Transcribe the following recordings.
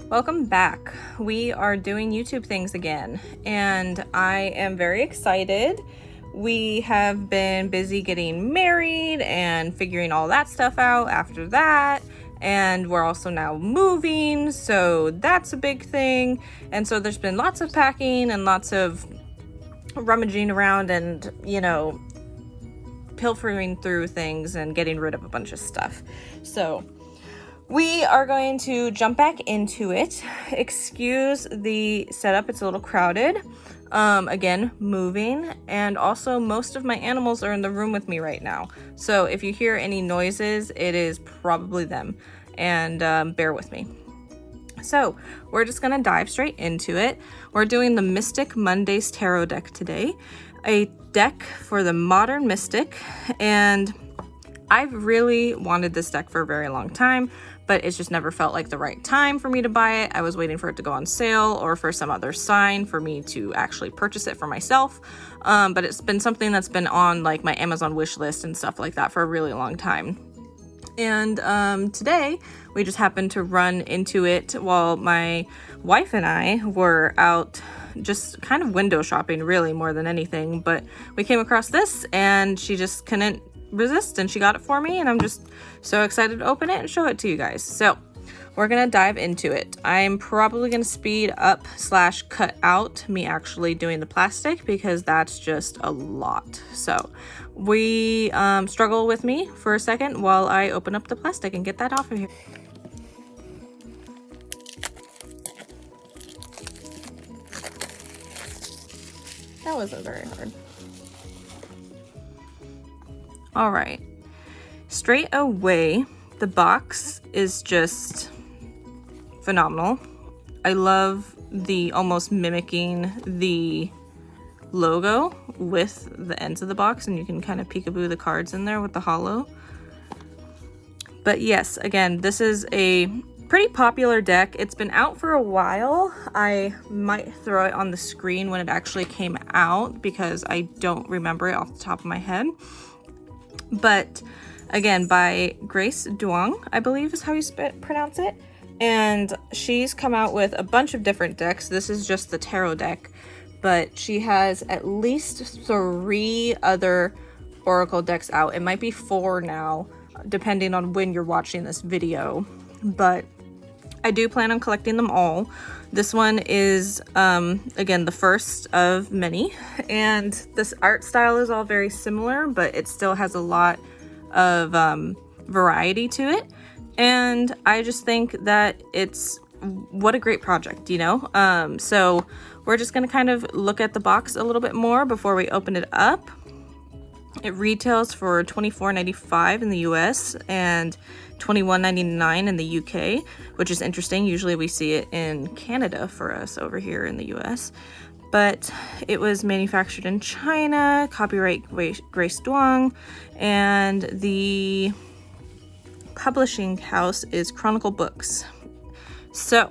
Welcome back. We are doing YouTube things again, and I am very excited. We have been busy getting married and figuring all that stuff out after that, and we're also now moving, so that's a big thing. And so there's been lots of packing and lots of rummaging around and, pilfering through things and getting rid of a bunch of stuff. So we are going to jump back into it. Excuse the setup, it's a little crowded. Again, moving, and also most of my animals are in the room with me right now. So if you hear any noises, it is probably them, and bear with me. So we're just gonna dive straight into it. We're doing the Mystic Mondays Tarot deck today, a deck for the modern mystic, and I've really wanted this deck for a very long time, but it's just never felt like the right time for me to buy it. I was waiting for it to go on sale or for some other sign for me to actually purchase it for myself. But it's been something that's been on like my Amazon wish list and stuff like that for a really long time. And today we just happened to run into it while my wife and I were out just kind of window shopping, really, more than anything. But we came across this and she just couldn't resist and she got it for me, and I'm just so excited to open it and show it to you guys. So we're gonna dive into it. I'm probably gonna speed up / cut out me actually doing the plastic because that's just a lot. So we struggle with me for a second while I open up the plastic and get that off of here. That wasn't very hard. All right, straight away, the box is just phenomenal. I love the almost mimicking the logo with the ends of the box, and you can kind of peekaboo the cards in there with the hollow. But yes, again, this is a pretty popular deck. It's been out for a while. I might throw it on the screen when it actually came out because I don't remember it off the top of my head. But again, by Grace Duong, I believe is how you pronounce it. And she's come out with a bunch of different decks. This is just the tarot deck, but she has at least 3 other oracle decks out. It might be 4 now, depending on when you're watching this video, but I do plan on collecting them all. This one is, again, the first of many, and this art style is all very similar, but it still has a lot of variety to it, and I just think that it's what a great project, so we're just gonna kind of look at the box a little bit more before we open it up. It retails for $24.95 in the US and $21.99 in the UK, which is interesting. Usually we see it in Canada for us over here in the US. But it was manufactured in China, copyright Grace Duong, and the publishing house is Chronicle Books. So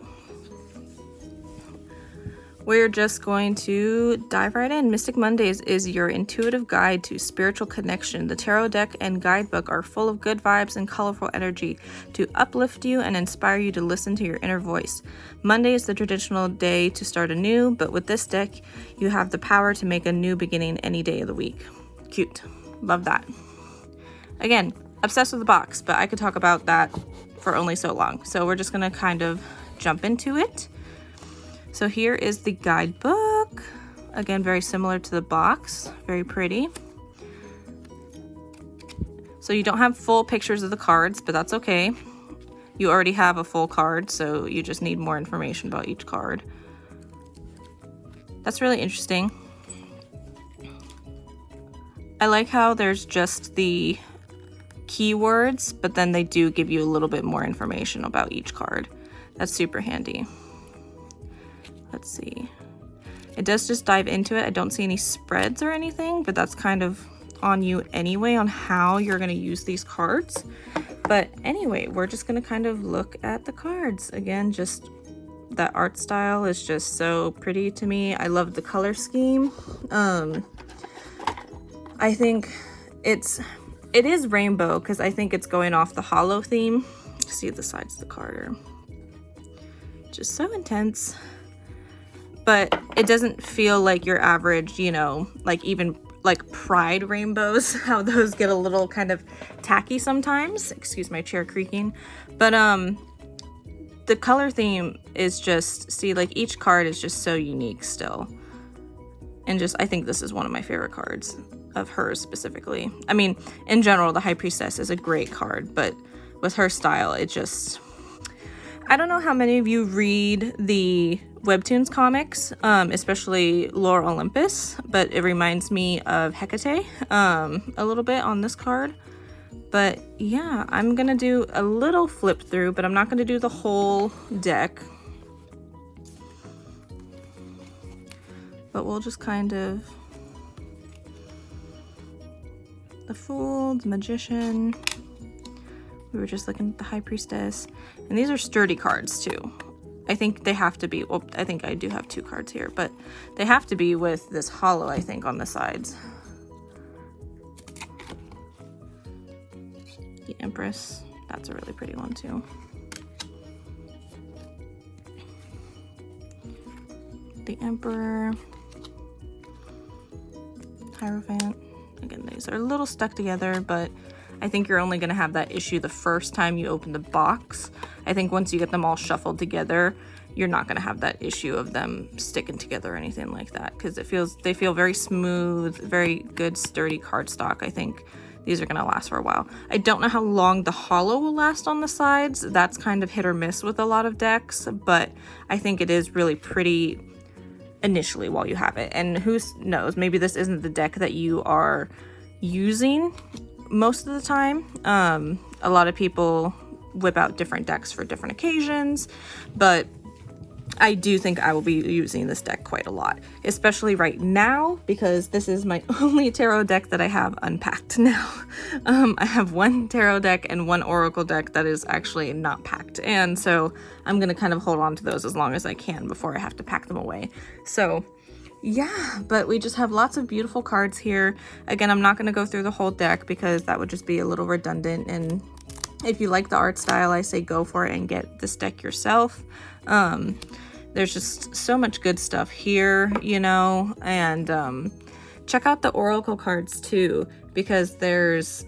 we're just going to dive right in. Mystic Mondays is your intuitive guide to spiritual connection. The tarot deck and guidebook are full of good vibes and colorful energy to uplift you and inspire you to listen to your inner voice. Monday is the traditional day to start anew, but with this deck, you have the power to make a new beginning any day of the week. Cute. Love that. Again, obsessed with the box, but I could talk about that for only so long. So we're just gonna kind of jump into it. So here is the guidebook. Again, very similar to the box, very pretty. So you don't have full pictures of the cards, but that's okay. You already have a full card, so you just need more information about each card. That's really interesting. I like how there's just the keywords, but then they do give you a little bit more information about each card. That's super handy. Let's see. It does just dive into it. I don't see any spreads or anything, but that's kind of on you anyway on how you're going to use these cards. But anyway, we're just going to kind of look at the cards. Again, just that art style is just so pretty to me. I love the color scheme. I think it is rainbow because I think it's going off the hollow theme. See the sides of the card are just so intense. But it doesn't feel like your average, you know, like even like Pride rainbows, how those get a little kind of tacky sometimes. Excuse my chair creaking. But the color theme is just, see, like each card is just so unique still. And just, I think this is one of my favorite cards of hers specifically. I mean, in general, the High Priestess is a great card, but with her style, it just, I don't know how many of you read the Webtoons comics, especially Lore Olympus, but it reminds me of Hecate a little bit on this card. But yeah, I'm gonna do a little flip through, but I'm not gonna do the whole deck. But we'll just kind of, the Fool, the Magician. We were just looking at the High Priestess. And these are sturdy cards too. I think they have to be, well, I think I do have 2 cards here, but they have to be with this hollow, I think, on the sides. The Empress, that's a really pretty one too. The Emperor. Hierophant. Again, these are a little stuck together, but I think you're only going to have that issue the first time you open the box. I think once you get them all shuffled together, you're not going to have that issue of them sticking together or anything like that, because they feel very smooth, very good sturdy cardstock. I think these are going to last for a while. I don't know how long the hollow will last on the sides. That's kind of hit or miss with a lot of decks, but I think it is really pretty initially while you have it. And who knows, maybe this isn't the deck that you are using most of the time. A lot of people whip out different decks for different occasions, but I do think I will be using this deck quite a lot, especially right now, because this is my only tarot deck that I have unpacked now. I have 1 tarot deck and 1 oracle deck that is actually not packed, and so I'm going to kind of hold on to those as long as I can before I have to pack them away. So yeah, but we just have lots of beautiful cards here. Again, I'm not going to go through the whole deck because that would just be a little redundant, and if you like the art style, I say go for it and get this deck yourself. There's just so much good stuff here, you know, and check out the oracle cards too, because there's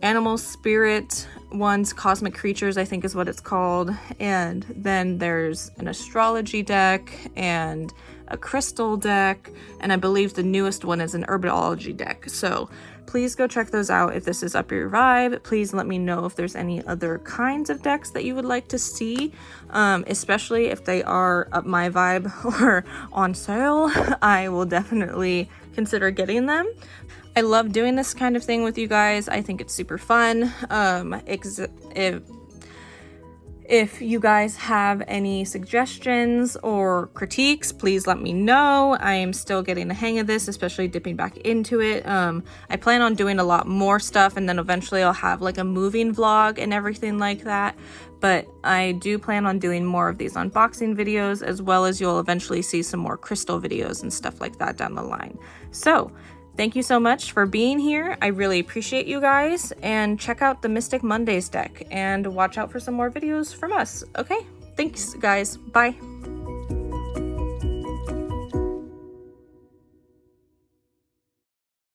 animal spirit ones, cosmic creatures, I think is what it's called, and then there's an astrology deck and a crystal deck, and I believe the newest one is an herbology deck. So please go check those out if this is up your vibe. Please let me know if there's any other kinds of decks that you would like to see, especially if they are up my vibe or on sale. I will definitely consider getting them. I love doing this kind of thing with you guys. I think it's super fun. If you guys have any suggestions or critiques, please let me know. I am still getting the hang of this, especially dipping back into it. I plan on doing a lot more stuff, and then eventually I'll have like a moving vlog and everything like that. But I do plan on doing more of these unboxing videos, as well as you'll eventually see some more crystal videos and stuff like that down the line. So thank you so much for being here. I really appreciate you guys, and check out the Mystic Mondays deck and watch out for some more videos from us. Okay, thanks guys, bye.